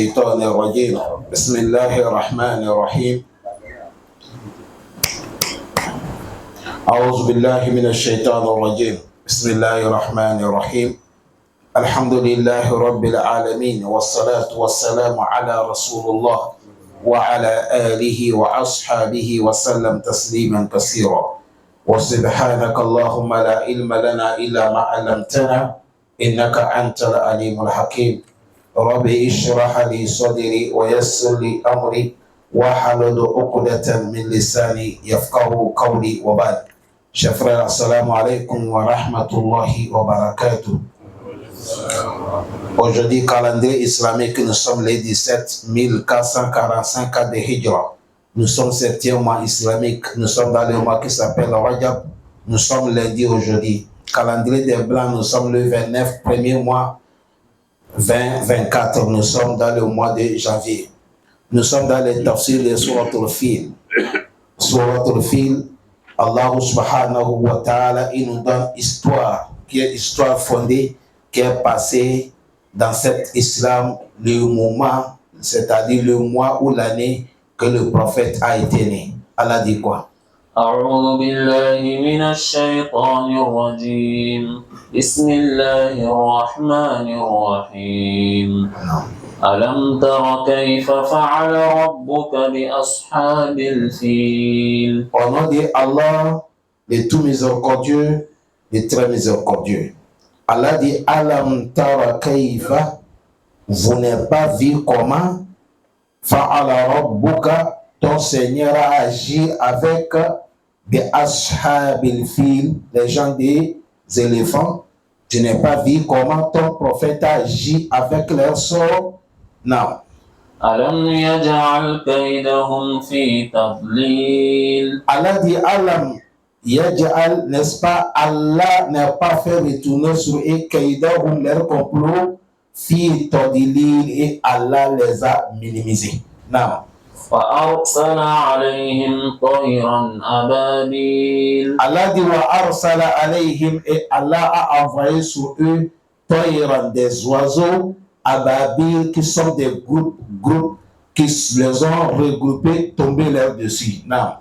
الشيطان الرجيم بسم الله الرحمن الرحيم أعوذ بالله من الشيطان الرجيم بسم الله الرحمن الرحيم الحمد لله رب العالمين والصلاة والسلام على رسول الله وعلى آله وأصحابه وسلم تسليما كثيرا وسبحانك اللهم لا علم لنا إلا ما علمتنا إنك أنت العليم الحكيم ربي اشرح لي صدري ويسر لي أمري واحلل عقدة من لساني يفقهوا قولي وبعد شفرا السلام عليكم ورحمة الله وبركاته. Aujourd'hui, calendrier islamique, nous sommes les 17 1445 de Hijra. Nous sommes 7e mois islamique. Nous sommes dans le mois qui s'appelle Rajab. Nous sommes lundi aujourd'hui. Calendrier des Blancs, nous sommes le 29, premier mois 2024. Nous sommes dans le mois de janvier. Nous sommes dans le tafsir de Surat al-Fil. Surat al-Fil, Allah subhanahu wa ta'ala, il nous donne histoire, qui est histoire fondée, qui est passée dans cet islam, le moment, c'est-à-dire le mois ou l'année que le prophète a été né. Allah dit quoi? أعوذ بالله من الشيطان الرجيم بسم الله الرحمن الرحيم ألم تر كيف فعل ربك بأصحاب الفيل. Au nom de Allah, le tout miséricordieux, le très miséricordieux. Allah dit Alam tara kayfa, vous n'avez pas vu comment fa'ala rabbuka, ton Seigneur a agi avec des ashabil fil, les gens des éléphants. Tu n'as pas vu comment ton prophète a agi avec leur sort? Non. ألم يجعل كيدهم في تضليل. Allah dit Alam yaj'al, n'est-ce pas, Allah n'a pas fait retourner sur eux kaydahum, leur complot, fi tadlil, et Allah les a minimisés. Non. فأرسل عليهم طيرا أبابيل. Allah dit wa arsala alayhim, et Allah a envoyé sur eux tayran, des oiseaux ababil, qui sont des groupes qui les ont regroupés, tombés là-dessus. Non.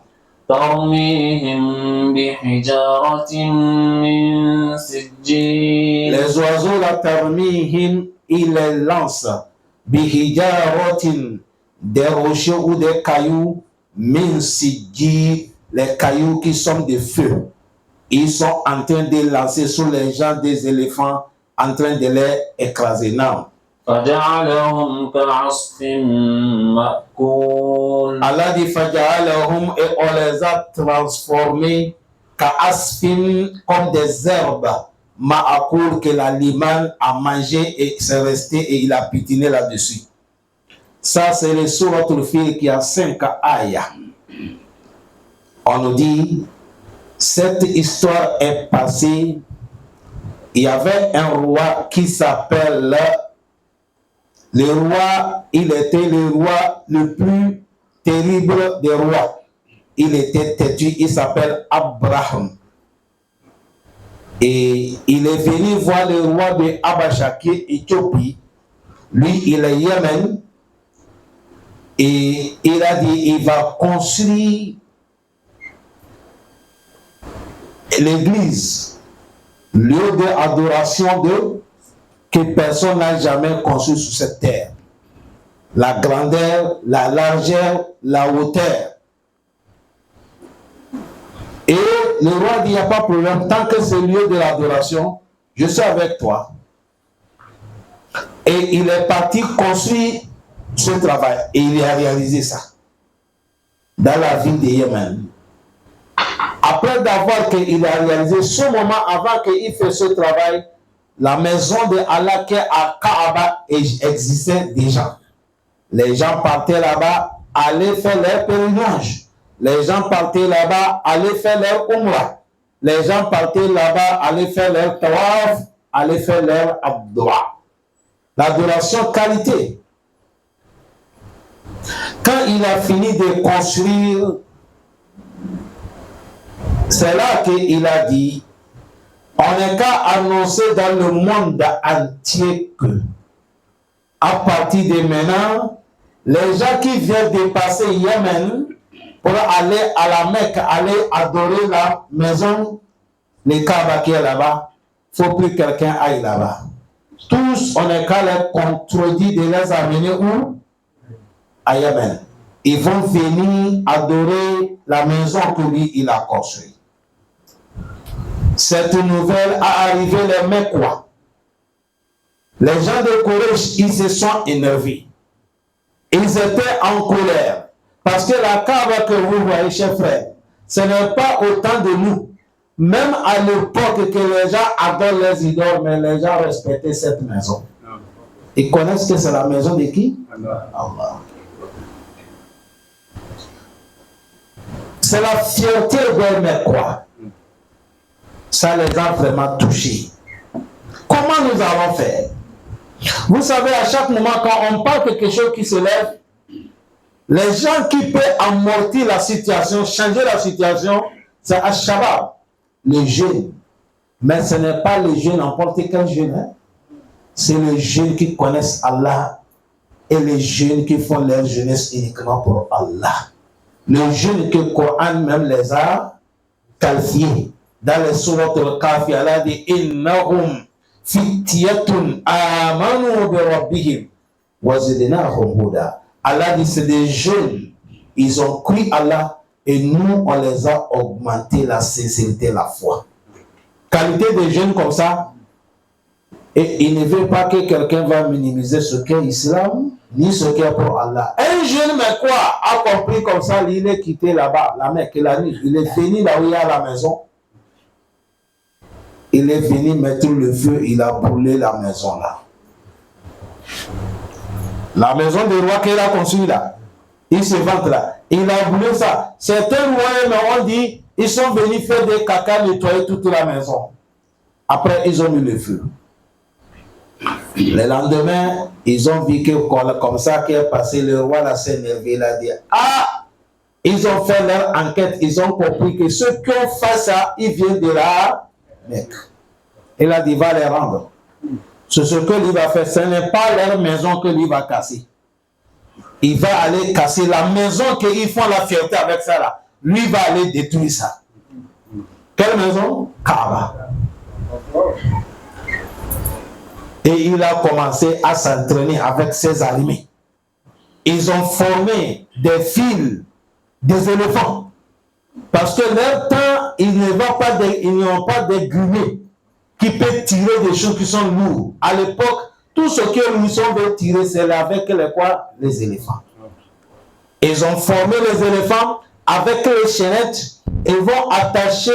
ترميهم بحجارة من سجيل. Les oiseaux la tarmihim, ils les lancent bihijaratin, des rochers ou des cailloux, min sijil, les cailloux qui sont de feu. Ils sont en train de lancer sur les gens des éléphants, en train de les écraser. Non. فجعلهم كعصف مأكول. Allah dit faja'alahum, et on les a transformés ka'asfin, comme des herbes ma'akul, que l'animal a mangé et s'est resté et il a pitiné là-dessus. Ça, c'est le Surat al-Fil qui a 5 ayahs. On nous dit, cette histoire est passée. Il y avait un roi qui s'appelle le roi, il était le roi le plus terrible des rois. Il était têtu, il s'appelle Abraham. Et il est venu voir le roi de Habasha, qui est Éthiopie. Lui, il est Yémen. Et il a dit, il va construire l'église, lieu d'adoration que personne n'a jamais construit sur cette terre. La grandeur, la largeur, la hauteur. Et le roi dit, il n'y a pas de problème, tant que c'est le lieu de l'adoration, je suis avec toi. Et il est parti construire ce travail, et il a réalisé ça dans la ville de Yémen. Après d'avoir qu'il a réalisé ce moment, avant qu'il fasse ce travail, la maison de Allah qui est à Kaaba existait déjà. Les gens partaient là-bas, allaient faire leur pèlerinage. Les gens partaient là-bas, allaient faire leur umrah. Les gens partaient là-bas, allaient faire leur tawaf, allaient faire leur abdoua. L'adoration qualité. Quand il a fini de construire, c'est là qu'il a dit, on n'est qu'à annoncer dans le monde entier que à partir de maintenant, les gens qui viennent dépasser Yémen pour aller à la Mecque, aller adorer la maison, les Kaaba qui est là-bas, il ne faut plus que quelqu'un aille là-bas. Tous, on est qu'à les contredire de les amener où? À Yémen. Ils vont venir adorer la maison que lui, il a construite. Cette nouvelle a arrivé les Mecquois. Les gens de Corée, ils se sont énervés. Ils étaient en colère. Parce que la Kaaba que vous voyez, chers frères, ce n'est pas autant de nous. Même à l'époque que les gens adorent les idoles, mais les gens respectaient cette maison. Ils connaissent que c'est la maison de qui? Allah. C'est la fierté des Mecquois. Ça les a vraiment touchés. Comment nous allons faire? Vous savez, à chaque moment, quand on parle de quelque chose qui se lève, les gens qui peuvent amortir la situation, changer la situation, c'est Al-Shabaab, les jeunes. Mais ce n'est pas les jeunes, n'importe quel jeune. Hein? C'est les jeunes qui connaissent Allah et les jeunes qui font leur jeunesse uniquement pour Allah. Les jeunes que le Coran même les a qualifiés. Dans les sourates al-Kahf, Allah dit Innahum fityatun amanu bi rabbihim wa zidnahum huda. Allah dit c'est des jeunes, ils ont cru Allah et nous on les a augmenté la sincérité, la foi. Qualité des jeunes comme ça, et il ne veut pas que quelqu'un va minimiser ce qu'est l'islam ni ce qu'est pour Allah. Un jeune mais quoi a compris comme ça, il est quitté là-bas, la Mecque, il est venu là où il y a la maison. Il est venu mettre le feu, il a brûlé la maison là. La maison des rois qu'il a construite là, il se vante là, il a brûlé ça. Certains rois, on dit, ils sont venus faire des caca, nettoyer toute la maison. Après, ils ont mis le feu. Le lendemain, ils ont vu que comme ça qui est passé, le roi là s'est énervé, il a dit, ah, ils ont fait leur enquête, ils ont compris que ceux qui ont fait ça, ils viennent de la Mecque. Il a dit, va les rendre. C'est ce que lui va faire. Ce n'est pas leur maison que lui va casser. Il va aller casser la maison qu'ils font la fierté avec ça là. Lui va aller détruire ça. Quelle maison? Kaaba. Et il a commencé à s'entraîner avec ses armées. Ils ont formé des fils, des éléphants. Parce que leur temps, ils n'ont pas des guillemets qui peuvent tirer des choses qui sont lourdes. À l'époque, tout ce que nous veut tirer, c'est avec les quoi? Les éléphants. Ils ont formé les éléphants avec les chaînettes et vont attacher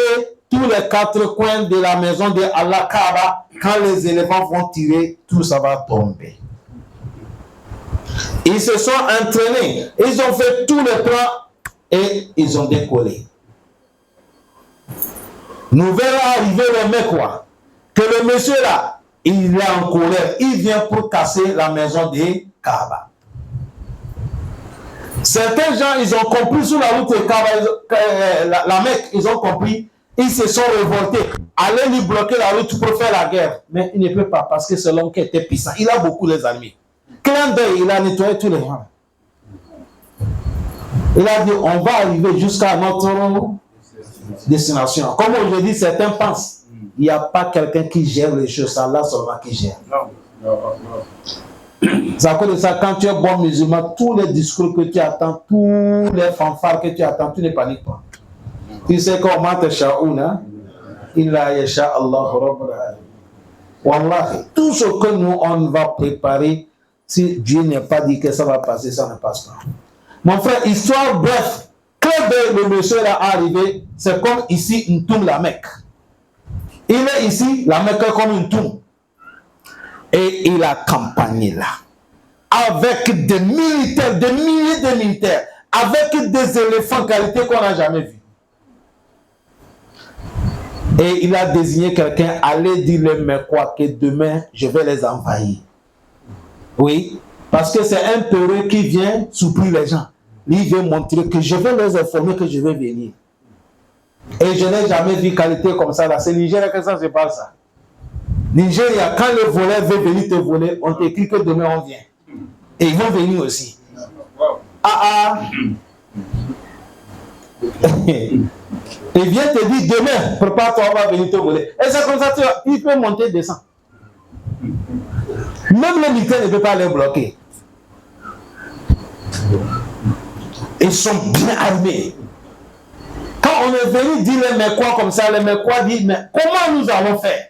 tous les quatre coins de la maison de Allah Kaaba. Quand les éléphants vont tirer, tout ça va tomber. Ils se sont entraînés, ils ont fait tous les plans et ils ont décollé. Nouvelle arrivée le Mecquois. Que le monsieur là, il est en colère, il vient pour casser la maison de Kaaba. Certains gens, ils ont compris sur la route de Kaaba, la Mecque, ils ont compris, ils se sont révoltés. Allez lui bloquer la route pour faire la guerre. Mais il ne peut pas parce que c'est l'homme qui était puissant. Il a beaucoup les amis. Clin d'œil, il a nettoyé tous les gens. Il a dit, on va arriver jusqu'à notre destination. Comme aujourd'hui, certains pensent. Il n'y a pas quelqu'un qui gère les choses, c'est Allah seulement qui gère. C'est à cause de ça, quand tu es bon musulman, tous les discours que tu attends, tous les fanfares que tu attends, tu ne paniques pas. Tu sais comment te sha'ouna, illa yasha Allah rabbul alamin. Wallahi, tout ce que nous on va préparer, si Dieu n'a pas dit que ça va passer, ça ne passe pas. Mon frère, histoire bref, que le monsieur là arrivé, c'est comme ici, une tombe la Mecque. Il est ici, la Mecque comme une tombe. Et il a campagné là. Avec des militaires, des milliers de militaires. Avec des éléphants qualité qu'on n'a jamais vu. Et il a désigné quelqu'un, allez dire les Mecquois que demain, je vais les envahir. Oui, parce que c'est un peureux qui vient surprendre les gens. Il veut montrer que je vais les informer que je vais venir. Et je n'ai jamais vu qualité comme ça là. C'est Nigeria que ça se passe. Nigeria, quand le voleur veut venir te voler, on t'écrit que demain on vient. Et ils vont venir aussi. Il vient te dire demain, prépare-toi, on va venir te voler. Et c'est comme ça, il peut monter, descendre. Même les militaires ne peuvent pas les bloquer. Ils sont bien armés. Quand on est venu dire les Mekwa comme ça, les Mekwa disent, mais comment nous allons faire?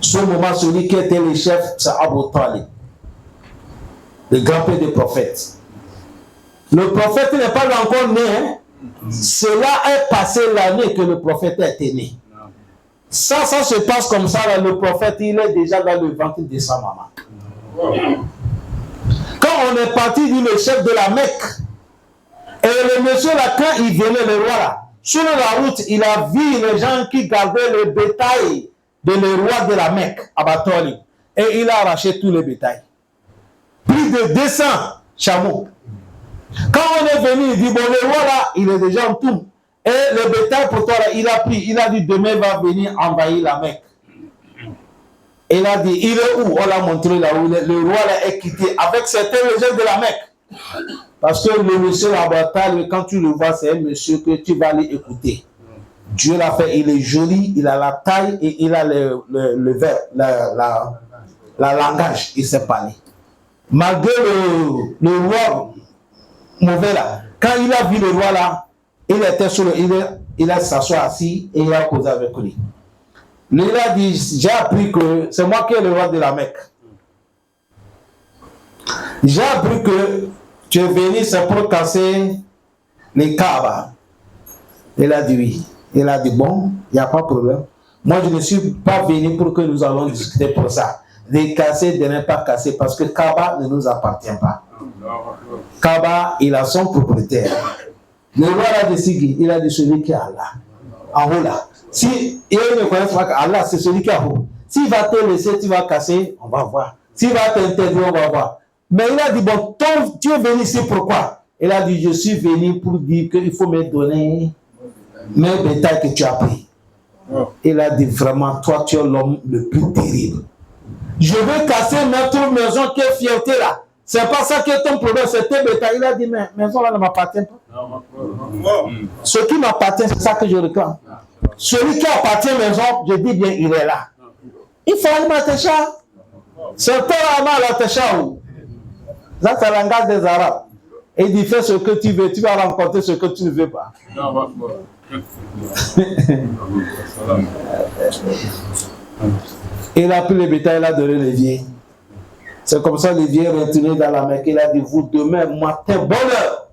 Ce moment, celui qui était le chef, c'est Abu Talib, le grand-père des prophètes. Le prophète n'est pas encore né. Hein? Cela est passé l'année que le prophète est né. Ça se passe comme ça. Là, le prophète, il est déjà dans le ventre de sa maman. Quand on est parti du le chef de la Mecque, et le monsieur là, quand il venait, le roi là, sur la route, il a vu les gens qui gardaient le bétail de le roi de la Mecque, Abu Talib. Et il a arraché tout le bétail. Plus de 200 chameaux. Quand on est venu, il dit, bon, le roi là, il est déjà en tout. Et le bétail pour toi là, il a pris, il a dit, demain va venir envahir la Mecque. Il a dit, il est où? On l'a montré là où le roi là est quitté avec certains gens de la Mecque. Parce que le monsieur là-bas, quand tu le vois, c'est un monsieur que tu vas aller écouter. Dieu l'a fait, il est joli, il a la taille et il a le verbe, la langage, il sait parler. Malgré le roi mauvais là, quand il a vu le roi là, il était sur il a s'asseoir assis et il a causé avec lui. Lui il a dit, j'ai appris que c'est moi qui est le roi de la Mecque. J'ai appris que tu es venu, c'est pour casser les Kaaba. Il a dit oui. Il a dit bon, il n'y a pas de problème. Moi, je ne suis pas venu pour que nous allons discuter pour ça. De casser, de ne pas casser, parce que Kaaba ne nous appartient pas. Kaaba, il a son propriétaire. Le roi a décidé, il a dit celui qui est Allah. En haut là. Si il ne connaît pas qu'Allah, c'est celui qui est en haut. S'il va te laisser, tu vas casser, on va voir. S'il va t'interdire, on va voir. Mais il a dit, bon, tu es venu ici pourquoi? Il a dit, je suis venu pour dire qu'il faut me donner mes bétails que tu as pris. Il a dit, vraiment, toi, tu es l'homme le plus terrible. Je vais casser notre maison qui est fierté là. C'est pas ça qui est ton problème, c'est tes bétails. Il a dit, mais maison là ne m'appartient pas. Ce qui m'appartient, c'est ça que je réclame. Celui qui appartient à la maison, je dis bien, il est là. Il faut aller m'attacher. C'est toi là, l'attacher. Ça, c'est le langage des Arabes. Et il dit, fais ce que tu veux, tu vas rencontrer ce que tu ne veux pas. Il a pris les bétails, il a donné les vieux. C'est comme ça, les vieux est retourné dans la Mecque. Il a dit, vous, demain matin, bonne heure,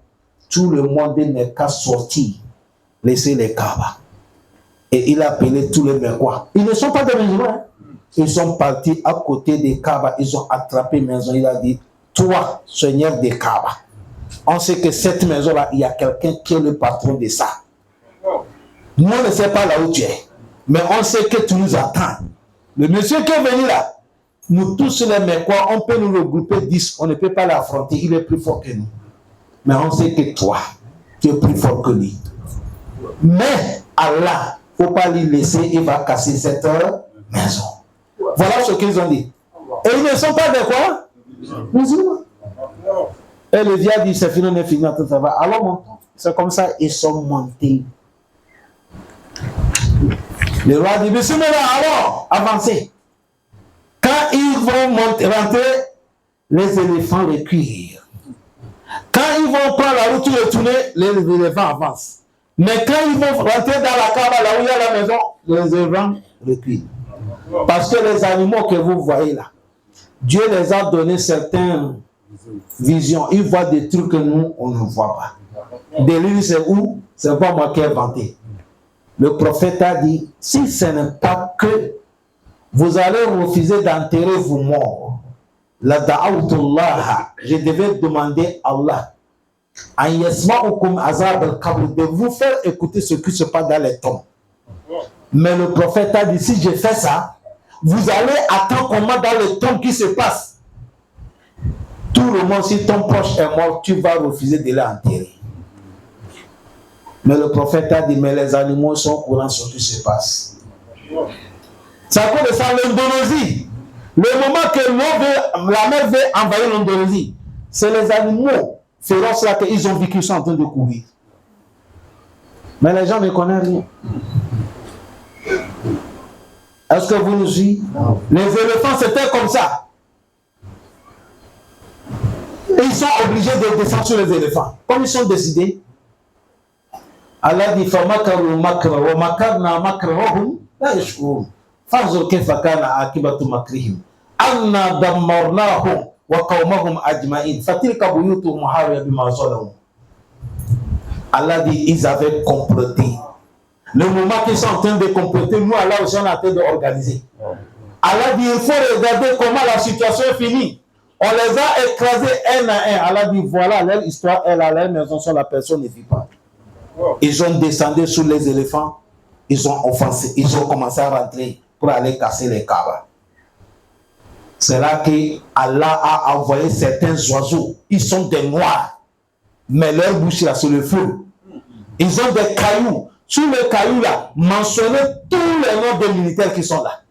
tout le monde n'est qu'à sortir, laisser les Kaaba. Et il a appelé tous les Mecquois. Ils ne sont pas des musulmans. Hein? Ils sont partis à côté des Kaaba. Ils ont attrapé maison. Il a dit, toi, Seigneur des Kaaba, on sait que cette maison-là, il y a quelqu'un qui est le patron de ça. Nous, on ne sait pas là où tu es. Mais on sait que tu nous attends. Le monsieur qui est venu là, nous tous les Mecquois, on peut nous regrouper 10. On ne peut pas l'affronter. Il est plus fort que nous. Mais on sait que toi, tu es plus fort que lui. Mais Allah, il ne faut pas lui laisser, il va casser cette maison. Voilà ce qu'ils ont dit. Et ils ne sont pas de quoi? Musulmans. Et le vieux dit, c'est fini, on est fini, ça va. Alors montons. C'est comme ça, ils sont montés. Le roi dit, monsieur, alors, avancez. Quand ils vont rentrer, les éléphants les cueillent. Quand ils vont prendre la route et retourner, les éléphants avancent. Mais quand ils vont rentrer dans la Kaaba, là où il y a la maison, les éléphants reculent. Parce que les animaux que vous voyez là, Dieu les a donné certaines visions. Ils voient des trucs que nous, on ne voit pas. Des livres, c'est où? C'est pas moi qui ai inventé. Le prophète a dit, si ce n'est pas que vous allez refuser d'enterrer vos morts, la da'awtullah, je devais demander à Allah de vous faire écouter ce qui se passe dans les tombes. Mais le prophète a dit, si je fais ça, vous allez attendre comment dans les tombes qui se passe. Tout le monde, si ton proche est mort, tu vas refuser de l'enterrer. Mais le prophète a dit, mais les animaux sont au courant de ce qui se passe. C'est à cause de ça, l'Indonésie. Le moment que la mer veut envahir l'Indonésie, c'est les animaux féroces là qu'ils ont vu qu'ils sont en train de courir. Mais les gens ne connaissent rien. Est-ce que vous nous suivez? Les éléphants, c'était comme ça. Et ils sont obligés de descendre sur les éléphants. Comme ils sont décidés, Allah dit فَمَكَرُوا مَكْرًا وَمَكَرْنَا مَكْرًا وَهُمْ لَا يَشْعُرُونَ فَانظُرْ كَيْفَ كَانَ عَاقِبَةُ مَكْرِهِمْ أَنَّا دَمَّرْنَاهُمْ وَقَوْمَهُمْ أَجْمَعِينَ فَتِلْكَ بُيُوتُهُمْ خَاوِيَةٌ بِمَا ظَلَمُوا. Allah dit ils avaient comploté. Le moment qu'ils sont en train de comploter, nous Allah aussi on est en train d'organiser. Allah dit il faut regarder comment la situation est finie. On les a écrasés un à un. Allah dit voilà leur histoire, elle a leur maison sur la personne ne vit pas. Ils ont descendu sur les éléphants, ils ont offensé, ils ont commencé à rentrer pour aller casser les Kaaba. C'est là que Allah a envoyé certains oiseaux, ils sont des noirs, mais leur bouche là c'est le feu. Ils ont des cailloux, sur les cailloux là, mentionnez tous les noms des militaires qui sont là.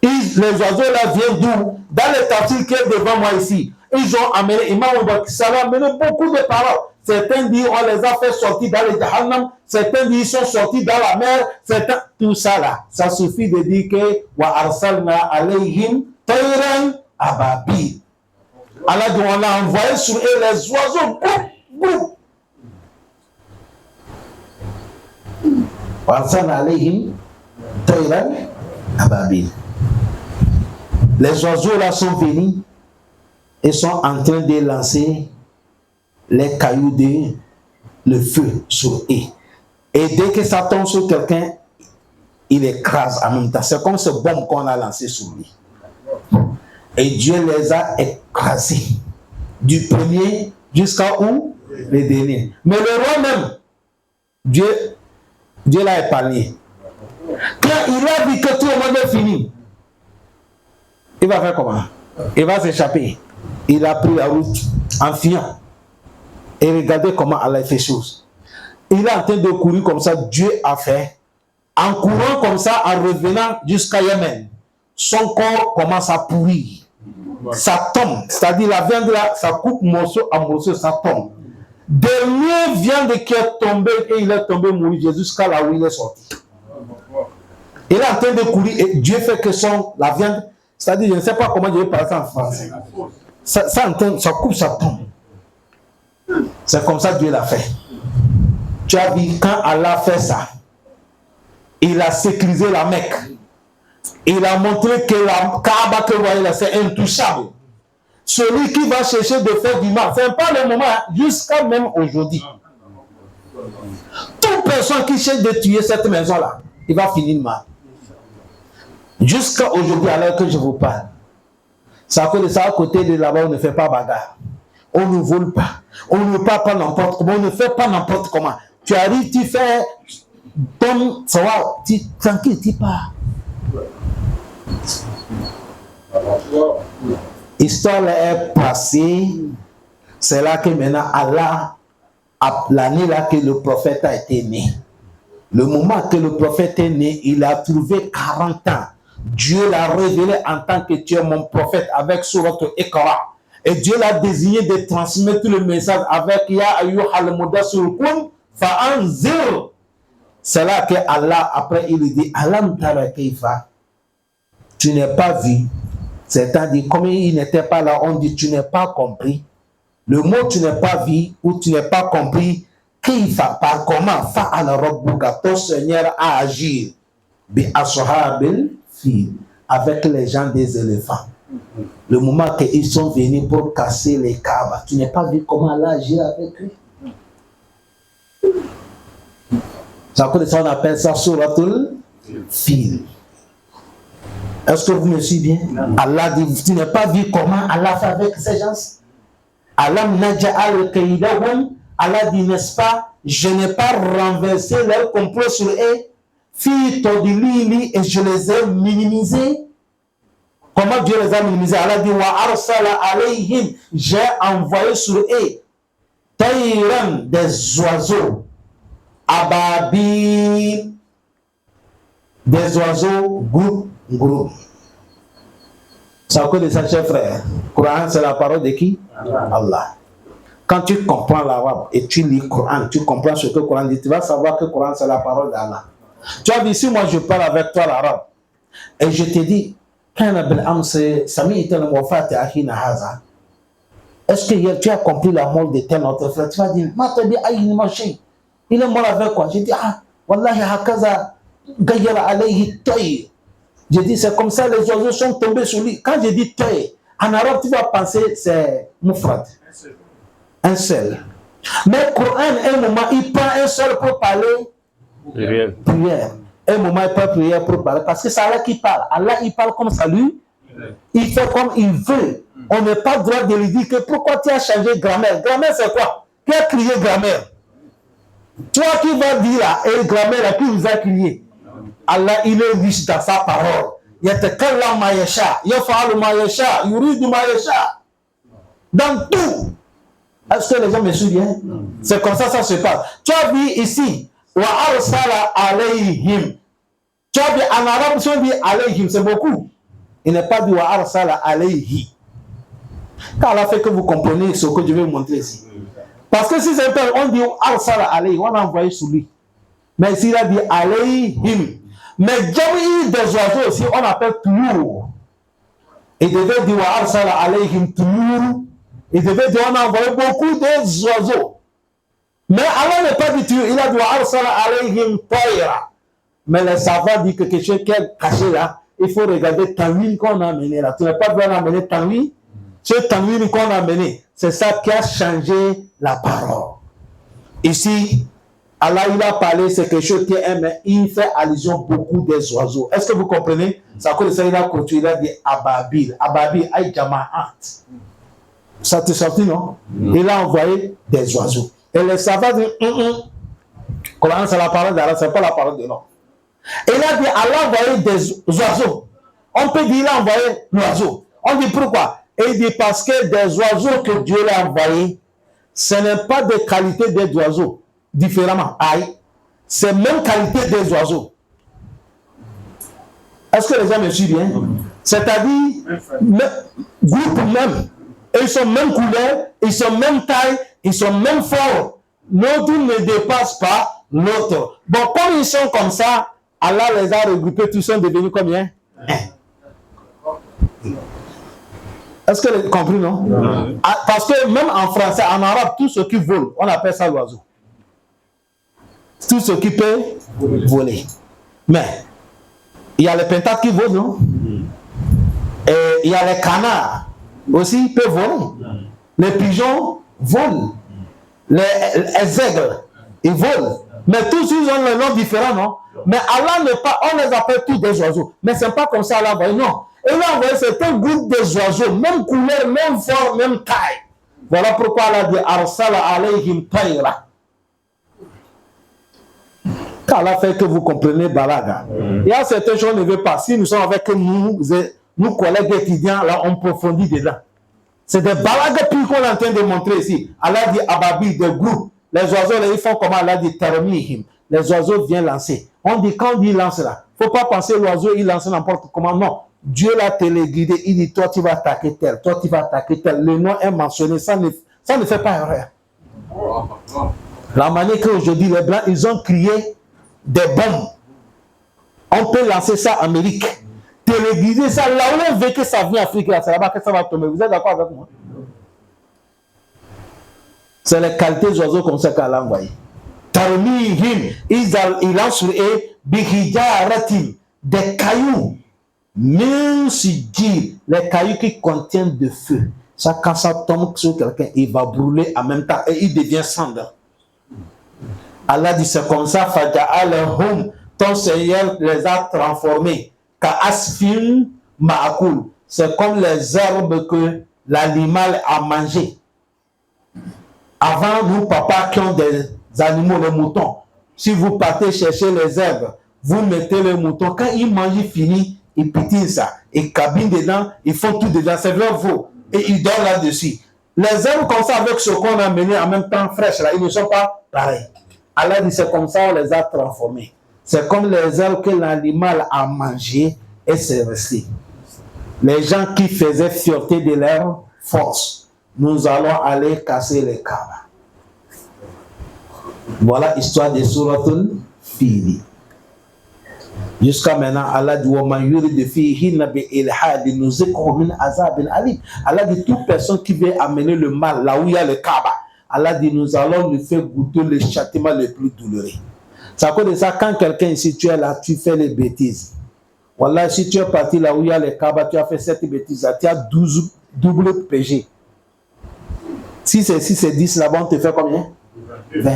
Les oiseaux là viennent d'où? Dans les tafsirs qui est devant moi ici. Ils ont amené, Imam ça a amené beaucoup de paroles. Certains disent on les a fait sortir dans les Jahannam, certains disent ils sont sortis dans la mer, certains, tout ça là. Ça suffit de dire que wa arsalna alayhim tayran ababil. Allah dit on a envoyé sur eux les oiseaux, groupe. Wa arsalna alayhim tayran ababil. Les oiseaux là sont venus et sont en train de lancer les cailloux de le feu sur eux. Et dès que ça tombe sur quelqu'un, il écrase en même temps. C'est comme ce bombe qu'on a lancé sur lui. Et Dieu les a écrasés. Du premier jusqu'à où? Le dernier. Mais le roi même, Dieu l'a épargné. Quand il a vu que tout le monde est fini, il va faire comment? Il va s'échapper. Il a pris la route en fuyant. Et regardez comment Allah fait chose. Il est en train de courir comme ça, Dieu a fait. En courant comme ça, en revenant jusqu'à Yémen, son corps commence à pourrir. Ça tombe. C'est-à-dire la viande là, ça coupe morceau à morceau, ça tombe. Dernière viande qui est tombée, et il est tombé mourir jusqu'à là où il est sorti. Il est en train de courir et Dieu fait que la viande, c'est-à-dire, je ne sais pas comment je vais parler ça en français. Ça coupe, ça tombe. C'est comme ça que Dieu l'a fait. Tu as vu, quand Allah fait ça, il a sécurisé la Mecque. Il a montré que la Kaaba que vous voyez là, c'est intouchable. Celui qui va chercher de faire du mal, c'est pas le moment, jusqu'à même aujourd'hui. Toute personne qui cherche de tuer cette maison-là, il va finir mal. Jusqu'à aujourd'hui, alors que je vous parle, ça que ça à côté de là-bas, on ne fait pas bagarre. On ne vole pas. On ne parle pas n'importe comment. On ne fait pas n'importe comment. Tu arrives, tu fais ton savoir, tranquille, tu pars. L'histoire est passée. C'est là que maintenant Allah, l'année là que le prophète a été né. Le moment que le prophète est né, il a trouvé 40 ans. Dieu l'a révélé en tant que tu es mon prophète avec Surat Iqra. Et Dieu l'a désigné de transmettre le message avec Ya ayyuhal mudassir kun fa'anzir. C'est là que Allah, après, il dit Alam tara kayfa. Tu n'es pas vu. C'est-à-dire, comme il n'était pas là, on dit tu n'es pas compris. Le mot tu n'es pas vu ou tu n'es pas compris, kayfa, par comment fa'ala rabbuka, ton Seigneur a agi bi ashabil fil, avec les gens des éléphants. Le moment qu'ils sont venus pour casser les Kaaba, tu n'as pas vu comment Allah agit avec eux. Ça, on appelle ça Suratul Fil. Est-ce que vous me suivez bien? Allah dit, tu n'as pas vu comment Allah fait avec ces gens? Alam naja'al kaydahum. Allah dit, n'est-ce pas, je n'ai pas renversé leur complot sur eux. Fi todilili, et je les ai minimisés. Comment Dieu les a minimisés? Allah dit wa arsala alayhim, j'ai envoyé sur eux tayran, des oiseaux, ababil, des oiseaux groupe. Ça que de ça, chers frères. Coran, c'est la parole de qui? Allah. Quand tu comprends l'arabe et tu lis le Coran, tu comprends ce que le Coran dit, tu vas savoir que le Coran, c'est la parole d'Allah. Tu as vu, si moi je parle avec toi l'arabe, et je te dis, est-ce que tu as compris la mort de tel notre frère? Tu vas dire, il est mort avec quoi? Je dis, wallahi hakaza gayala alayhi taï. Je dis, c'est comme ça, les oiseaux sont tombés sur lui. Quand je dis taï, en arabe, tu vas penser, c'est mufrad. Un seul. Mais le Coran, un moment, il prend un seul pour parler prière. Un moment, il prend prière pour parler. Parce que c'est Allah qui parle. Allah, il parle comme ça, lui. Il fait comme il veut. On n'a pas le droit de lui dire que pourquoi tu as changé grammaire. Grammaire, c'est quoi? Qui a crié grammaire? Toi qui vas dire là, et grammaire, là, qui vous a crié? Allah, il est riche dans sa parole. Yatakallam ma yasha, yaf'alu ma yasha, yuridu ma yasha. Dans tout. Est-ce que les gens me suivent? C'est comme ça se passe. Tu as vu ici, wa arsala alayhim. Tu as vu en arabe, si on dit alayhim, c'est beaucoup. Il n'est pas dit wa arsala alayhi. Car Allah fait que vous comprenez ce que je vais vous montrer ici. Parce que si c'est un on dit arsala alayhi, on a envoyé sur lui. Mais ici, il a dit alayhim. Mais Djawi des oiseaux aussi, on appelle Toulour. Il devait dire wa arsala alayhim Toulour. Il devait dire on a envoyé beaucoup d'oiseaux. Mais Allah n'est pas dit Toulour. Il a dit wa arsala alayhim Taïra. Mais les savants disent que quelque chose qui est caché là, il faut regarder Tanwin qu'on a amené là. Tu n'as pas besoin d'amener Tanwin. Ce Tanwin qu'on a amené, c'est ça qui a changé la parole. Ici, Allah, il a parlé, c'est quelque chose qui est, mais il fait allusion beaucoup des oiseaux. Est-ce que vous comprenez? Ça que ça, il a continué, il a dit Ababil. Ababil, Aïe Jama'at. Ça te sortit, non? Il a envoyé des oiseaux. Et les savants disent, Coran, c'est la parole d'Allah, c'est pas la parole de l'homme. Il a dit, Allah a envoyé des oiseaux. On peut dire, il a envoyé l'oiseau. On dit pourquoi? Et il dit, parce que des oiseaux que Dieu l'a envoyés, ce n'est pas des qualités des oiseaux. Différemment, aïe, c'est même qualité des oiseaux. Est-ce que les gens me suivent bien? C'est-à-dire, groupe même, ils sont même couleur, ils sont même taille, ils sont même forts. L'autre ne dépasse pas l'autre. Bon, comme ils sont comme ça, Allah les a regroupés, tous sont devenus combien? Est-ce que vous avez compris, non? Parce que même en français, en arabe, tout ce qui vole, on appelle ça l'oiseau. Tout ce qui peut voler. Mais, il y a les pentates qui volent, non? Et il y a les canards aussi, peuvent voler. Les pigeons volent. Les aigles, ils volent. Mais tous ils ont un nom différent, non? Mais Allah n'est pas, on les appelle tous des oiseaux. Mais ce n'est pas comme ça, Allah, non. Et là, vous voyez, c'est un groupe des oiseaux, même couleur, même forme, même taille. Voilà pourquoi Allah dit Arsala alayhim tayra. Car Allah fait que vous comprenez Balaga. Il y a certaines choses qu'on ne veut pas. Si nous sommes avec nous collègues étudiants, là, on approfondit dedans. C'est des balagas pires qu'on est en train de montrer ici. Allah dit Ababi, des groupes. Les oiseaux, là, ils font comment? Allah dit Taramihim. Les oiseaux viennent lancer. On dit, quand on dit lance là, il ne faut pas penser l'oiseau, il lance n'importe comment. Non. Dieu l'a téléguidé. Il dit, toi, tu vas attaquer tel. Toi, tu vas attaquer tel. Le nom est mentionné. Ça ne fait pas erreur. La manière qu'aujourd'hui, les Blancs, ils ont crié des bombes. On peut lancer ça en Amérique. Téléguider ça, là où on veut que ça vienne en Afrique, c'est là-bas que ça va tomber. Vous êtes d'accord avec moi? C'est les qualités des oiseaux comme ça qu'Allah a envoyé. Tarmihim, il lance sur eux, bihijaratim, des cailloux. Même si dit, les cailloux qui contiennent de feu. Ça, quand ça tombe sur quelqu'un, il va brûler en même temps et il devient cendre. Allah dit, c'est comme ça, Faja'alahum, ton Seigneur les a transformés. Asfin ma'akul, c'est comme les herbes que l'animal a mangé. Avant, nous, papa, qui ont des animaux, les moutons, si vous partez chercher les herbes, vous mettez les moutons, quand ils mangent, ils finissent, ils pétillent ça, ils cabinent dedans, ils font tout dedans, c'est leur veau, et ils dorment là-dessus. Les herbes comme ça, avec ce qu'on a mené en même temps fraîches, là, ils ne sont pas pareils. Allah dit, c'est comme ça, on les a transformés. C'est comme les herbes que l'animal a mangé et c'est resté. les gens qui faisaient fierté de leur force, nous allons aller casser les Kaaba. Voilà l'histoire de Suratul Fil. Jusqu'à maintenant, Allah dit Allah dit toute personne qui veut amener le mal là où il y a le Kaaba, Allah dit nous allons lui faire goûter le châtiment le plus douloureux. C'est à cause de ça, quand quelqu'un ici, tu es là, tu fais les bêtises. Voilà, si tu es parti là où il y a le Kaaba, tu as fait cette bêtise, tu as 12 double péché. Si c'est 10 là-bas, on te fait combien? 20.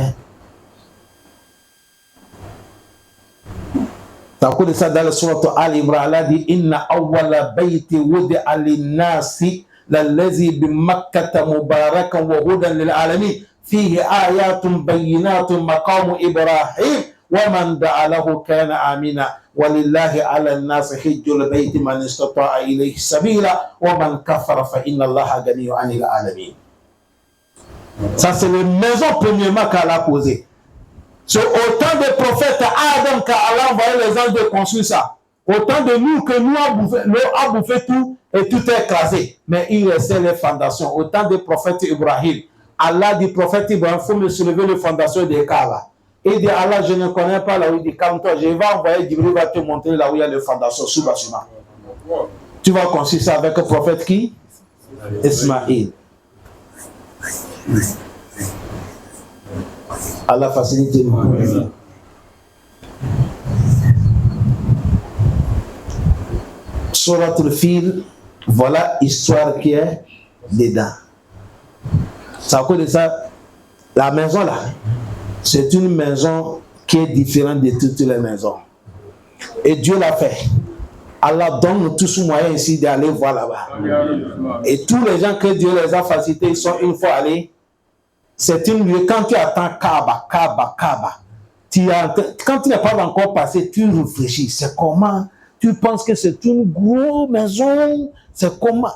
C'est à cause de ça, dans le surat Al-Imran, Allah dit Inna awwala bayti wudi'a lin-nasi lallazi bi Makkata mubarakan wa hudan lil alamin fihi ayatun bayyinatun maqamu Ibrahim wa man da'a lahu kana amina walillahi 'ala an-nasi hajjul bayti man istata'a ilayhi sabila wa man kafara fa inna Allaha ghaniyyun 'anil alamin. Ça c'est les maisons premièrement qu'Allah a posées. C'est autant de prophètes Adam qu'Allah envoyé les anges de construire ça. Autant de nous que nous a bouffé tout et tout est écrasé. Mais il restait les fondations. Autant de prophètes Ibrahim. Allah dit prophète Ibrahim, il faut me soulever les fondations des Kaaba. Il dit Allah, je ne connais pas là où il dit calme-toi, je vais envoyer Jibril va te montrer là où il y a les fondations sous bâtiment. Tu vas construire ça avec le prophète qui? Ismaïl. Allah facilite nous. Suratul Fil, voilà l'histoire qui est dedans. C'est à cause de ça, la maison là, c'est une maison qui est différente de toutes les maisons. Et Dieu l'a fait. Allah donne tous les moyens ici d'aller voir là-bas. Et tous les gens que Dieu les a facilités, ils sont une fois allés. C'est une lieu, quand tu attends Kaaba, quand tu n'es pas encore passé, tu réfléchis. C'est comment? Tu penses que c'est une grosse maison? C'est comment?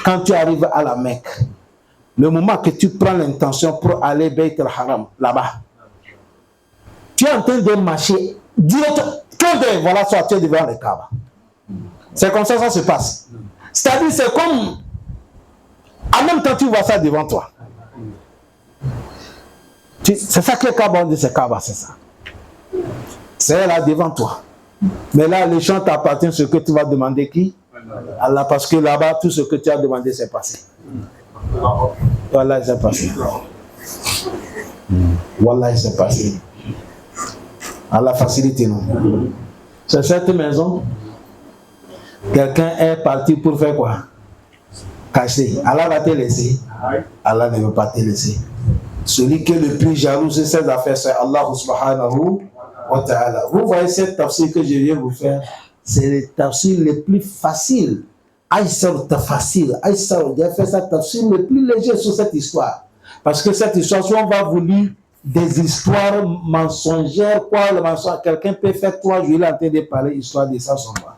Quand tu arrives à la Mecque, le moment que tu prends l'intention pour aller Beit al-Haram, là-bas, tu es en train de marcher directement. Voilà, sortir devant le Kaaba. C'est comme ça que ça se passe. C'est-à-dire, c'est comme. En même temps, tu vois ça devant toi. C'est ça que le Kaaba, on dit, c'est Kaaba, c'est ça. C'est là devant toi. Mais là, les champs t'appartiennent, ce que tu vas demander qui? Allah, parce que là-bas, tout ce que tu as demandé, c'est passé. Voilà, c'est passé. Voilà, c'est passé. Allah facilite nous. C'est cette maison, quelqu'un est parti pour faire quoi? Cacher. Allah va te laisser. Allah ne veut pas te laisser. Celui qui est le plus jaloux de ses affaires, c'est Allah subhanahu wa ta'ala. Vous voyez cette tafsir que je viens vous faire, c'est le tafsir le plus facile. Aïssar tafsir. Aïssar, j'ai fait cette tafsir le plus léger sur cette histoire. Parce que cette histoire, soit on va vous lire des histoires mensongères, quoi, le mensonge, quelqu'un peut faire 3 jours, il est en train de parler histoire de ça, son moi.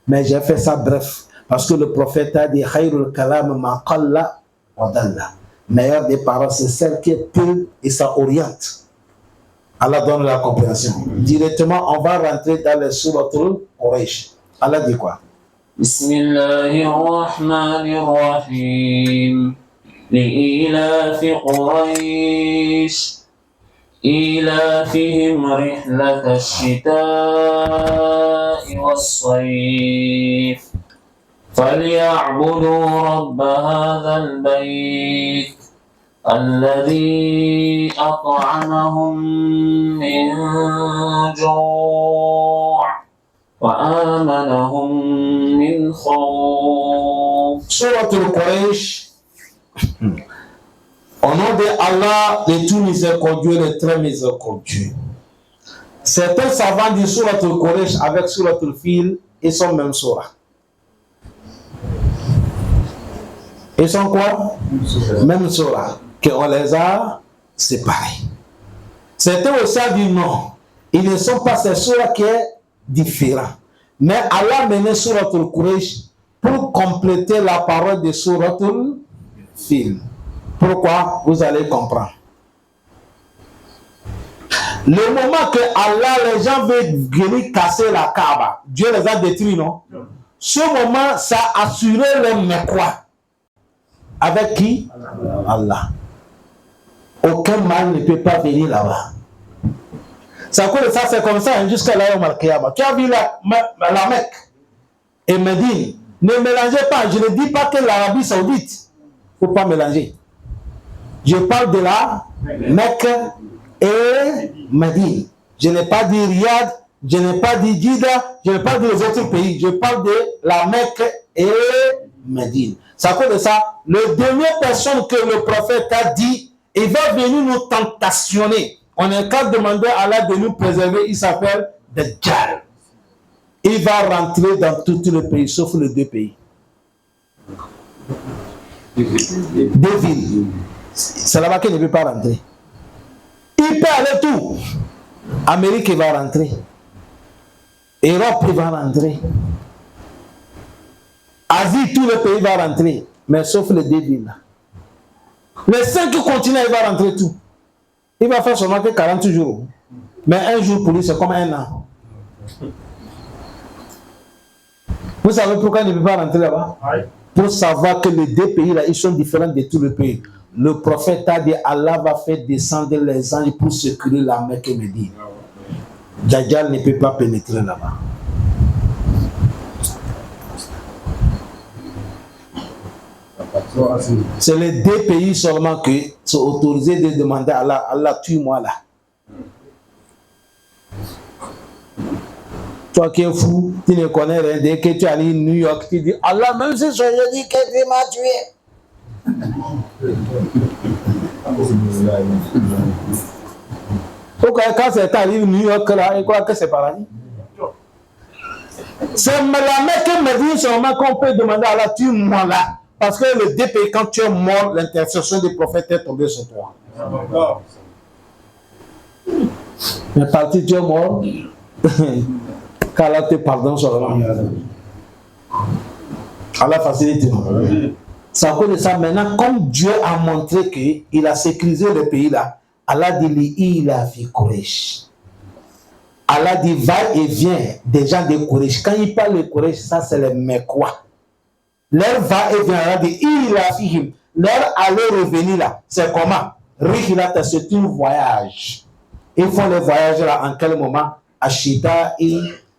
Mais j'ai fait ça bref. Parce que le prophète a dit, Khayrul kalam ma qalla wa dalla. Meilleure des paroles, c'est celle qui est pure et ça oriente. Allah donne la compréhension. Directement, on va rentrer dans les souratul Quraysh. Allah dit quoi? Bismillahirrahmanirrahim. Li'ilafi Quraysh. إيلافهم رحلة الشتاء والصيف فليعبدوا رب هذا البيت الذي أطعمهم من جوع وآمنهم من خوف. سورة القريش. Au nom de Allah, le tout miséricordieux, le très miséricordieux. Certains savants du Suratul Quraysh avec Suratul Fil, ils sont même surah. Ils sont quoi? Même surah. Qu'on les a séparés. Certains aussi ont dit non. Ils ne sont pas ces surahs qui est différent. Mais Allah a mené Suratul Quraysh pour compléter la parole de Suratul Fil. Pourquoi? Vous allez comprendre. Le moment que Allah, les gens veulent venir casser la Kaaba, Dieu les a détruits, non? ce moment, ça assurait les Mecquois. Avec qui? Allah. Aucun mal ne peut pas venir là-bas. Ça, c'est comme ça hein, jusqu'à là où Al-Qiyamah. Tu as vu la Mecque et Médine. Ne mélangez pas. Je ne dis pas que l'Arabie Saoudite. Il ne faut pas mélanger. Je parle de la Mecque et Médine. Je n'ai pas dit Riyad, je n'ai pas dit Jeddah, je n'ai pas dit les autres pays. Je parle de la Mecque et Médine. C'est à cause de ça, la dernière personne que le prophète a dit, il va venir nous tentationner. On n'a qu'à demander à Allah de nous préserver. Il s'appelle Dajjal. Il va rentrer dans tous les pays, sauf les 2 pays. 2 villes. C'est là-bas qu'il ne peut pas rentrer. Il peut aller tout. Amérique, il va rentrer. Europe, il va rentrer. Asie, tous les pays vont rentrer. Mais sauf les 2 villes. Les 5 continents, il va rentrer tout. Il va faire seulement que 40 jours. Mais un jour pour lui, c'est comme un an. Vous savez pourquoi il ne peut pas rentrer là-bas? Pour savoir que les 2 pays-là, ils sont différents de tous les pays. Le prophète a dit, Allah va faire descendre les anges pour sécuriser la Mecque et Médine. Dajjal ne peut pas pénétrer là-bas. C'est les 2 pays seulement qui sont autorisés de demander à Allah, Allah tue-moi là. Toi qui es fou, tu ne connais rien, dès que tu es allé à New York, tu dis Allah, même si je dis que tu m'as tué. Pourquoi quand c'est arrivé à New York là, il croit que c'est paradis? C'est la Mecque et Médine seulement qu'on peut demander à Allah, tue-moi là. Parce que le 2 pays, quand tu es mort, l'intercession du prophète est tombée sur toi. Mais parti, tu es mort. Qu'Allah te pardonne seulement. Allah facilite. C'est à cause de ça, maintenant, comme Dieu a montré qu'il a sécurisé le pays là, Allah dit il a fait Quraysh. Allah dit va et vient des gens de Quraysh. Quand il parle de Quraysh, ça c'est les Mecquois. Leur va et vient, Allah dit il a fait leur aller revenir là. C'est comment? Rihilata, c'est un voyage. Ils font le voyage là en quel moment? Ashita et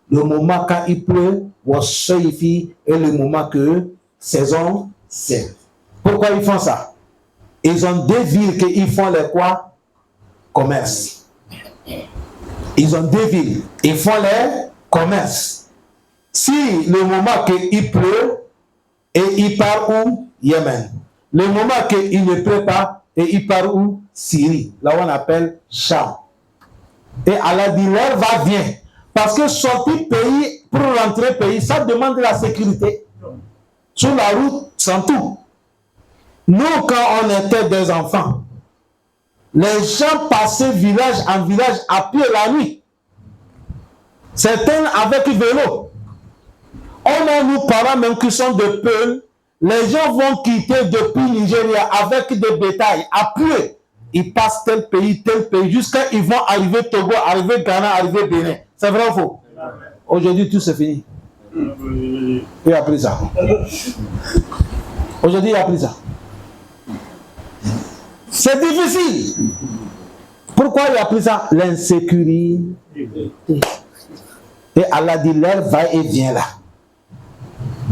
le moment quand il pleut, Wasayfi et le moment que saison c'est. Pourquoi ils font ça? Ils ont 2 villes qu'ils font les quoi? Commerce. Ils ont 2 villes. Ils font les commerces. Si le moment qu'il pleut, et il part où? Yémen. Le moment qu'il ne pleut pas, et il part où? Syrie. Là où on appelle Cham. Et Allah dit, l'heure va bien. Parce que sortir pays pour rentrer pays, ça demande de la sécurité. Sur la route, sans tout. Nous, quand on était des enfants, les gens passaient village en village à pied la nuit. Certains avec vélo. On a nos parents même qui sont de Peul. Les gens vont quitter depuis Nigeria avec des bétails à pied. Ils passent tel pays, jusqu'à ils vont arriver Togo, arriver Ghana, arriver Bénin. C'est vrai ou faux? Aujourd'hui, tout c'est fini. Il a pris ça. Aujourd'hui, il a pris ça. C'est difficile. Pourquoi il a pris ça? L'insécurité. Et Allah dit, l'heure va et vient là.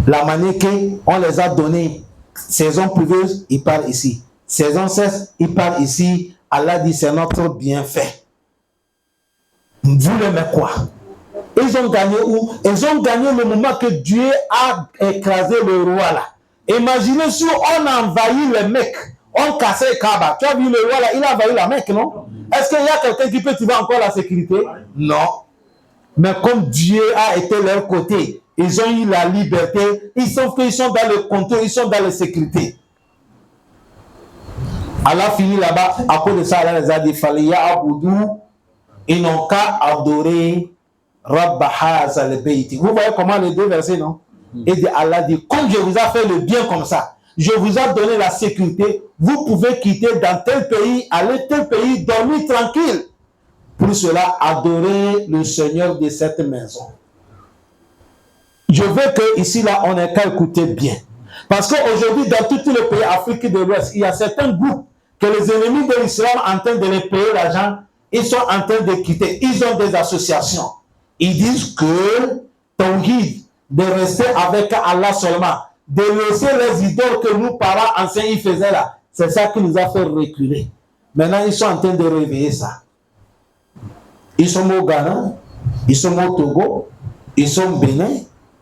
La manière qu'on les a donné, saison pluvieuse, il part ici. Saison sèche, il part ici. Allah dit, c'est notre bienfait. Vous l'aimez quoi? Ils ont gagné où? Ils ont gagné le moment que Dieu a écrasé le roi là. Imaginez si on a envahi les Mecques, on cassait Kaaba. Tu as vu le roi là, il a envahi la Mecque, non? Est-ce qu'il y a quelqu'un qui peut trouver encore la sécurité? Non. Mais comme Dieu a été leur côté, ils ont eu la liberté, ils sont dans le contrôle, ils sont dans la sécurité. Allah finit là-bas, à cause de ça, Allah les a dit, Faliya Aboudou, ils n'ont qu'à adorer Rabba Hazal Beiti. Vous voyez comment les 2 versets, non? Et Allah dit, comme je vous ai fait le bien comme ça, je vous ai donné la sécurité, vous pouvez quitter dans tel pays, aller tel pays, dormir tranquille. Pour cela, adorer le Seigneur de cette maison. Je veux que ici, là, on ait qu'à écouter bien. Parce qu'aujourd'hui, dans tous les pays africains de l'Ouest, il y a certains groupes que les ennemis de l'islam sont en train de les payer l'argent, ils sont en train de quitter. Ils ont des associations. Ils disent que Tawhid, de rester avec Allah seulement, de laisser les idoles que nos parents anciens ils faisaient là, c'est ça qui nous a fait reculer. Maintenant, ils sont en train de réveiller ça. Ils sont au Ghana, ils sont au Togo, ils sont au Bénin,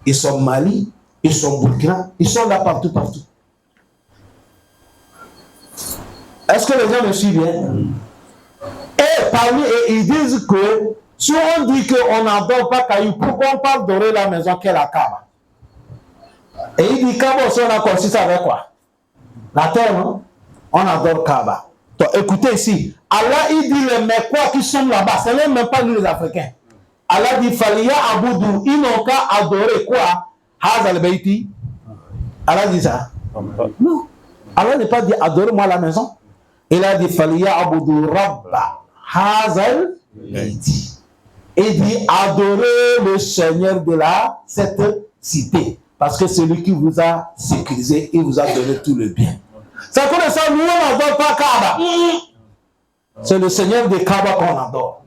ils sont au Mali, ils sont au Burkina, ils sont là partout. Est-ce que les gens me suivent bien? Et parmi eux, ils disent que si on dit qu'on n'adore pas Caillou, pourquoi on parle d'adorer la maison qu'est la Kaaba? Et il dit Kaaba aussi, on a conçu ça avec quoi? La terre, non? On adore Kaaba. Donc écoutez ici, Allah il dit les Mekwa qui sont là-bas, ce n'est même pas nous les Africains. Allah dit Faliya Aboudou, ils n'ont qu'à adorer quoi? Hazal Beiti. Allah dit ça? Non. Allah n'est pas dit adorez-moi la maison. Il a dit Faliya Aboudou Rabba Hazal Beiti. Il dit adorez le Seigneur de cette cité. Parce que c'est lui qui vous a sécurisé, il vous a donné tout le bien. C'est comme ça, nous on n'adore pas Kaaba. C'est le Seigneur de Kaaba qu'on adore.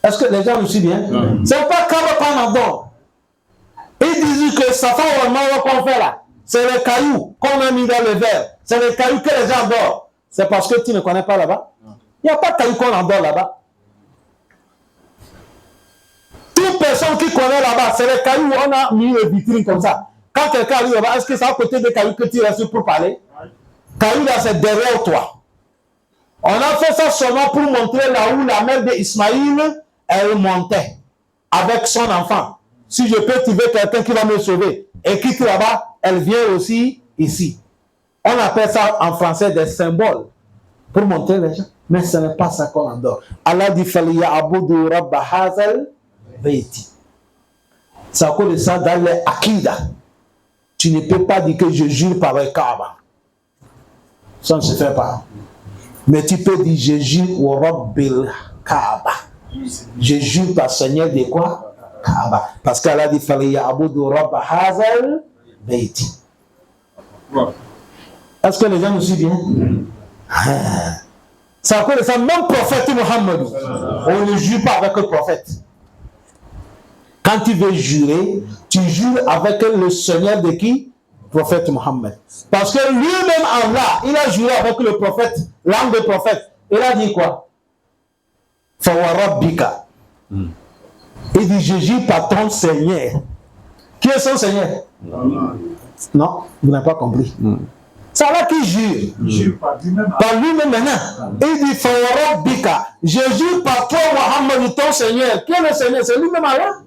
Est-ce que les gens me suivent bien? C'est pas Kaaba qu'on adore. Ils disent que Safa ou Marwa qu'on fait là, c'est les cailloux qu'on a mis dans le verre. C'est les cailloux que les gens adorent. C'est parce que tu ne connais pas là-bas. Il n'y a pas de cailloux qu'on adore là-bas. Toute personne qui connaît là-bas, c'est les cailloux où on a mis les vitrines comme ça. Quand quelqu'un arrive là-bas, est-ce que c'est à côté des cailloux que tu restes pour parler? Cailloux là, c'est derrière toi. On a fait ça seulement pour montrer là où la mère d'Ismaïl, elle montait avec son enfant. Si je peux trouver quelqu'un qui va me sauver et quitte là-bas, elle vient aussi ici. On appelle ça en français des symboles pour montrer les gens. Mais ce n'est pas ça qu'on adore. Allah dit Faliya Aboudou Rabba Hazal Beiti. C'est à cause de ça dans les Akida. Tu ne peux pas dire que je jure par le Kaaba. Ça ne se fait pas. Mais tu peux dire je jure au Rabbil Kaaba. Je jure par Seigneur de quoi? Kaaba. Parce qu'Allah dit Faliya Aboudou Rabba Hazal Beiti. Est-ce que les gens nous suivent bien? C'est à cause de ça, même prophète Mohammed, on ne jure pas avec le prophète. Quand tu veux jurer, tu jures avec le Seigneur de qui? Prophète Mohammed. Parce que lui-même, Allah, il a juré avec le prophète, l'âme de prophète. Il a dit quoi? Fawarabbika. Il dit, je jure par ton Seigneur. Qui est son Seigneur? Non, vous n'avez pas compris. C'est Allah qui jure. Par lui-même maintenant. Il dit, Fawarabbika. Je jure par toi, Mohammed, ton Seigneur. Qui est le Seigneur? C'est lui-même Allah.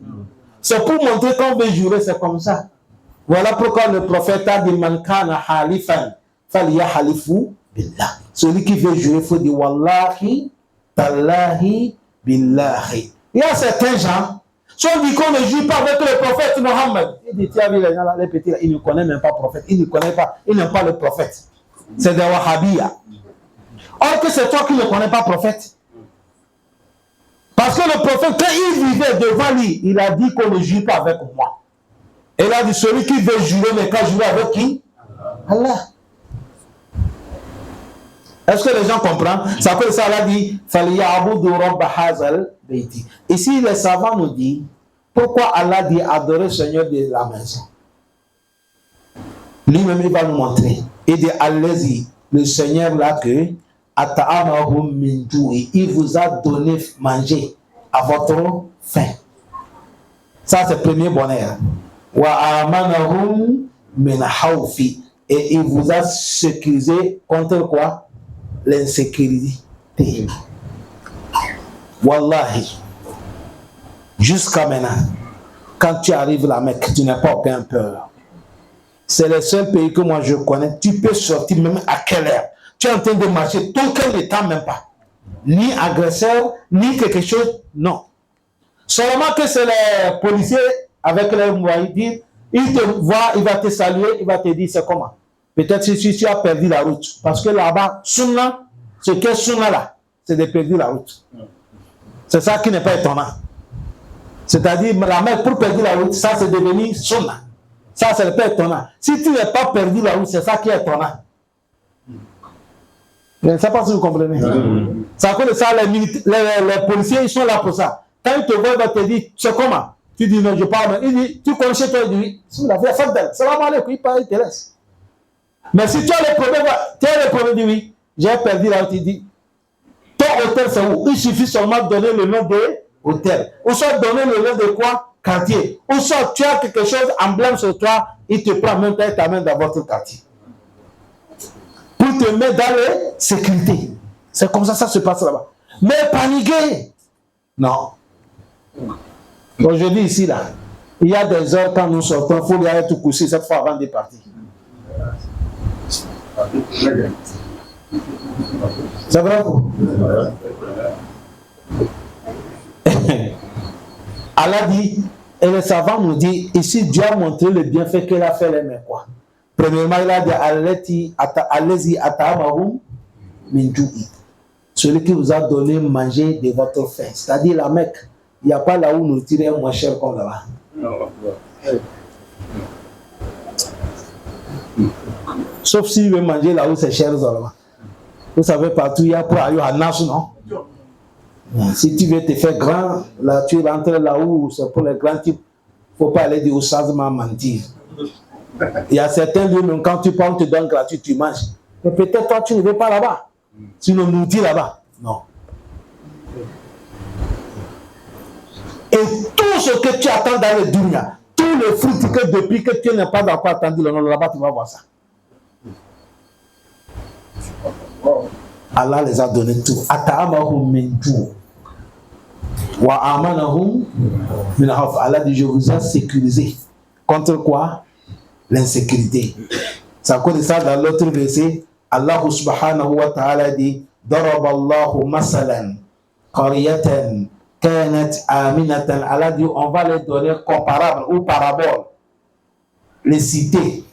C'est pour montrer qu'on veut jurer, c'est comme ça. Voilà pourquoi le prophète a dit Man kana halifan faliya halifu billah. Celui qui veut jurer, il faut dire Wallahi, Tallahi, Billahi. Il y a certains gens, si on dit qu'on ne jure pas avec le prophète Mohammed, il dit tiens, les gens là, les petits là, ils ne connaissent même pas le prophète, ils ne connaissent pas, ils n'aiment pas le prophète. C'est des Wahhabiyas. Or que c'est toi qui ne connais pas le prophète. Parce que le prophète, quand il vivait devant lui, il a dit qu'on ne jure pas avec moi. Et il a dit, celui qui veut jurer, mais quand jurer avec qui? Allah. Est-ce que les gens comprennent? Ça que ça a dit, Faliya Aboudou Rabba Hazal Beiti. Ici, les savants nous disent, pourquoi Allah dit adorer le Seigneur de la maison? Lui-même, il va nous montrer. Il dit, allez-y, le Seigneur là que, il vous a donné manger à votre faim. Ça, c'est le premier bonheur. Et il vous a sécurisé contre quoi? L'insécurité. Wallahi, jusqu'à maintenant, quand tu arrives à la Mecque, tu n'as pas aucun peur. C'est le seul pays que moi je connais. Tu peux sortir même à quelle heure? Tu es en train de marcher, ton cœur ne t'en même pas. Ni agresseur, ni quelque chose, non. Seulement que c'est les policiers avec les moyens, il te voit, il va te saluer, il va te dire c'est comment. Peut-être si tu as perdu la route. Parce que là-bas, Sunna, ce qu'est Sunna là, c'est de perdre la route. C'est ça qui n'est pas étonnant. C'est-à-dire, la Mecque, pour perdre la route, ça c'est devenu sunna. Ça, c'est le père étonnant. Si tu n'as pas perdu la route, c'est ça qui est étonnant. Je ne sais pas si vous comprenez. C'est à cause de ça, les policiers, ils sont là pour ça. Quand ils te voient, ils vont te dire, c'est comment? Tu dis, non, je parle. Il dit, tu connais chez toi, il dit, oui. Si vous l'avez fait d'elle, salam alaikum, il parle, il te laisse. Mais si tu as le problème, il dit, oui, j'ai perdu la route, il dit, ton hôtel, c'est où? Il suffit seulement de donner le nom de hôtel. Ou soit donner le nom de quoi? Quartier. Ou soit tu as quelque chose, emblème sur toi, il te prend même temps et t'amène dans votre quartier. Pour te mettre dans la sécurité. C'est comme ça que ça se passe là-bas. Mais paniquer, non. Donc je dis ici, là, il y a des heures quand nous sortons, il faut y aller tout coucher cette fois avant de partir. C'est vrai vous? Allah dit, et les savants nous disent, ici Dieu a montré le bienfait qu'il a fait les Mecquois. Premièrement, il a dit, allez-y, ata'amahum min ju'i. Celui qui vous a donné manger de votre faim. C'est-à-dire la Mecque, il n'y a pas là où nous tirer moins cher comme là-bas. Sauf s'il veut manger là où c'est cher là-bas. Vous savez, partout, il y a pour aller à Nas, non? Si tu veux te faire grand, là, tu rentres là où c'est pour les grands types. Il ne faut pas aller dire au changement mentir. Il y a certains lieux, même quand tu parles, on te donne gratuit, tu manges. Mais peut-être toi, tu ne veux pas là-bas. Sinon, nous dit là-bas. Non. Et tout ce que tu attends dans le dunya, tous les fruits que depuis que tu n'as pas encore attendu le nom là-bas, tu vas voir ça. Allah les a donné tout. Ata'amahum min ju' wa amanahum min khawf. Allah dit, je vous ai sécurisé. Contre quoi? L'insécurité. C'est à cause de ça, dans l'autre verset, Allah subhanahu wa ta'ala dit, Daraballahu masalan qaryatan kanat aminatan. Allah dit, on va les donner comparables ou paraboles. Les cités.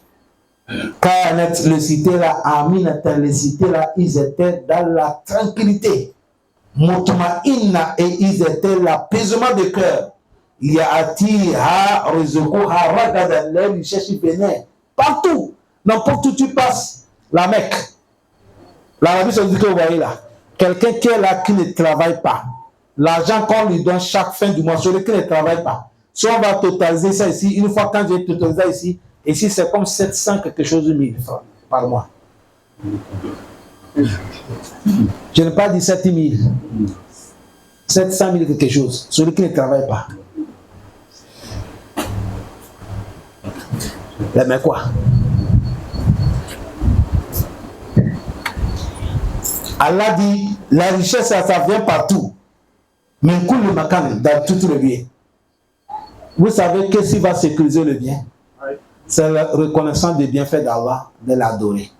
Kanat, les cités là, aminatan, les cités là, ils étaient dans la tranquillité. Mutma'inna, et ils étaient l'apaisement de cœur. Ya'atiha rizquha ragadan, les richesses venaient partout, n'importe où tu passes. La Mecque, l'Arabie Saoudite que vous voyez là, quelqu'un qui est là qui ne travaille pas, l'argent qu'on lui donne chaque fin du mois, celui qui ne travaille pas, si on va totaliser ça ici, une fois quand j'ai totalisé ça ici c'est comme 700 quelque chose de 1000 francs par mois. Je n'ai pas dit 7000. 700 000 quelque chose, celui qui ne travaille pas. Mais quoi? Allah dit, la richesse, ça vient partout. Mais coule le macan dans tout le bien. Vous savez qu'est-ce qui va sécuriser le bien? C'est la reconnaissance des bienfaits d'Allah, de l'adorer.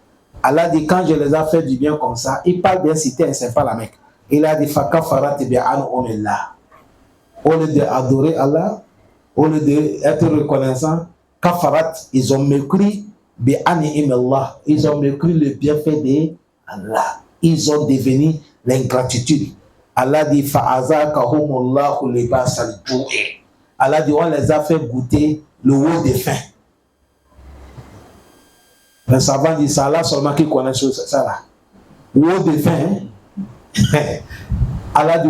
Allah dit, quand je les ai fait du bien comme ça, il parle bien cité, c'est pas la Mecque. Il a dit, Faka farat bi'an omillah. Au lieu d'adorer Allah, au lieu d'être reconnaissant, kafarat, ils ont mépris bi'an imallah. Ils ont mépris le bienfait d'Allah. Ils ont devenu l'ingratitude. Allah dit, fa'azakahumullahu libas al-ju'i. Allah dit, on les a fait goûter le haut des faim. Les savants disent ça là seulement qui connaissent ça là. Le haut des faim. Allah dit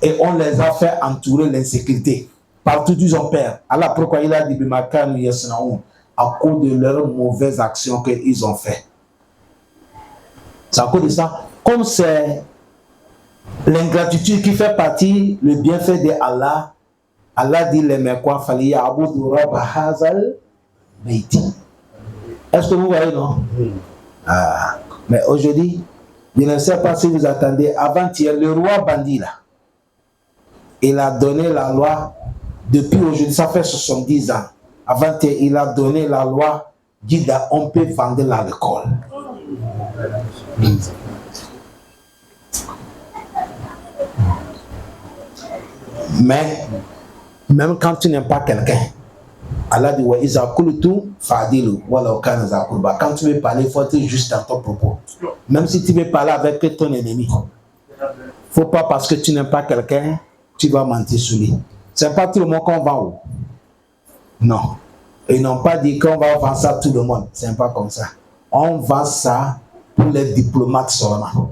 et on les a fait entourer l'insécurité. Partout ils ont peur. Allah pourquoi il a dit à cause de leurs mauvaises actions qu'ils ont fait. C'est à cause de ça. Comme c'est l'ingratitude qui fait partie le bienfait de Allah, Allah dit les Mecquois fallait abudu rabb hazal baiti. Est-ce que vous voyez non? Ah, mais aujourd'hui, je ne sais pas si vous attendez, avant-hier, le roi bandit là, il a donné la loi, depuis aujourd'hui, ça fait 70 ans, avant-hier, il a donné la loi, dit qu'on peut vendre l'alcool. Mais, même quand tu n'aimes pas quelqu'un, Allah dit, quand tu veux parler, il faut être juste dans ton propos. Même si tu veux parler avec ton ennemi, il ne faut pas parce que tu n'aimes pas quelqu'un, tu vas mentir sur lui. C'est pas tout le monde qu'on vend où. Non. Ils n'ont pas dit qu'on va vendre ça à tout le monde. C'est pas comme ça. On vend ça pour les diplomates seulement.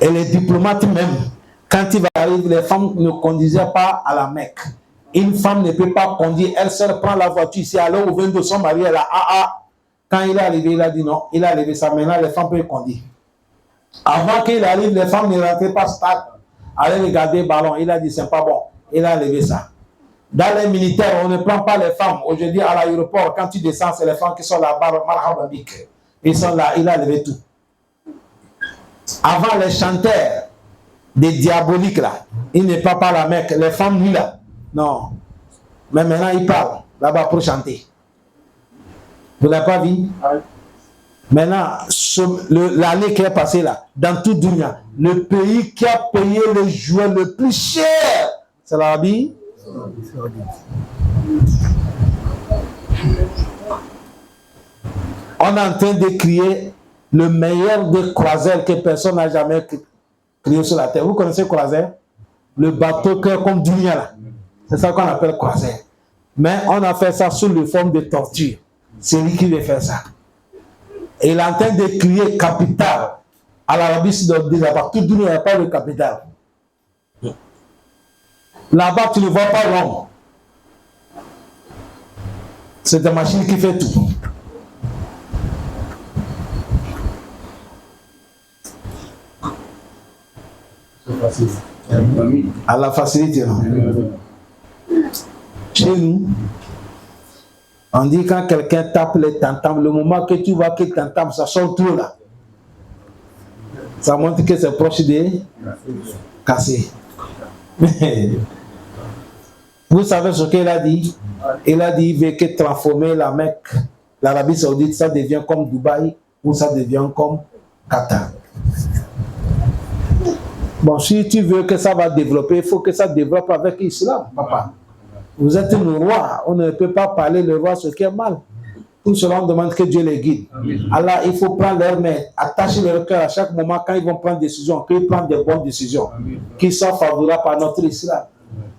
Et les diplomates même, quand ils arrivent, les femmes ne conduisaient pas à la Mecque. Une femme ne peut pas conduire, elle seule prend la voiture ici, alors au 22 son mari, elle a Quand il est arrivé, il a dit non, il a levé ça. Maintenant, les femmes peuvent conduire. Avant qu'il arrive, les femmes ne rentraient pas stade. Allez regarder le ballon. Il a dit c'est pas bon. Il a levé ça. Dans les militaires, on ne prend pas les femmes. Aujourd'hui, à l'aéroport, quand tu descends, c'est les femmes qui sont là-bas, ils sont là, il a levé tout. Avant, les chanteurs, des diaboliques là, ils ne parlent pas la Mecque. Les femmes, lui là, non. Mais maintenant, ils parlent là-bas pour chanter. Vous ne l'avez pas vu? Maintenant, l'année qui est passée là, dans tout Dunia, le pays qui a payé le jouet le plus cher, c'est l'Arabie. On est en train de créer le meilleur des croiseurs que personne n'a jamais créé sur la terre. Vous connaissez croiseur? Le bateau qui est comme Dunia là. C'est ça qu'on appelle croiseur. Mais on a fait ça sous la forme de torture. C'est lui qui veut faire ça. Et il est en train de créer capital à l'Arabie Saoudite. Là-bas, tout le monde n'a pas de capital. Là-bas, tu ne vois pas l'homme. C'est des machines qui font tout. À la facilité, non? Chez nous, on dit quand quelqu'un tape les tantam, le moment que tu vois que tantam, ça sort tout là. Ça montre que c'est proche de casser. Vous savez ce qu'il a dit? Il a dit qu'il veut que transformer la Mecque, l'Arabie Saoudite, ça devient comme Dubaï ou ça devient comme Qatar. Bon, si tu veux que ça va développer, il faut que ça développe avec l'islam, papa. Vous êtes le roi, on ne peut pas parler le roi ce qui est mal. Tout cela, on demande que Dieu les guide. Allah, il faut prendre leur main, attacher leur cœur à chaque moment quand ils vont prendre des décisions, qu'ils prennent des bonnes décisions, qui sont favorables à notre islam.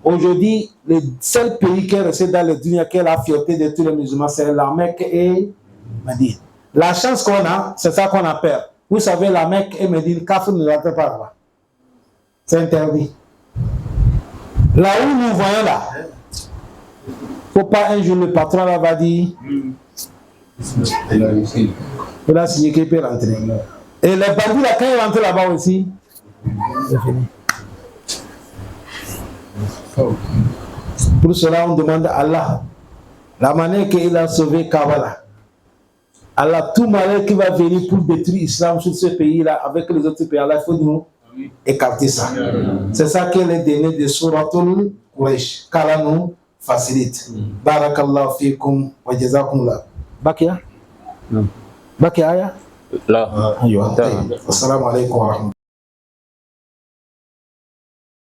Aujourd'hui, le seul pays qui est resté dans le dunya, qui est la fierté de tous les musulmans, c'est la Mecque et Médine. La chance qu'on a, c'est ça qu'on appelle. Vous savez, la Mecque et Médine, Kafir ne rentre pas là-bas. C'est interdit. Là où nous voyons là, il ne faut pas un jour le patron là va dire il a signé qu'il peut rentrer. Et les bandits là, quand ils rentrent là-bas aussi, c'est fini. Pour cela, on demande à Allah la manière qu'il a sauvé Kavala. Allah, tout malheur qui va venir pour détruire l'islam sur ce pays-là avec les autres pays, Allah, il faut nous écarter ça. C'est ça qu'elle est donnée de Suratul Quraysh. Qu'Allah nous facilite. Barakallahu fikum wa jazakumullah. Bakia? Bakia aya? Là. Assalamu alaikum wa rahmatullahi.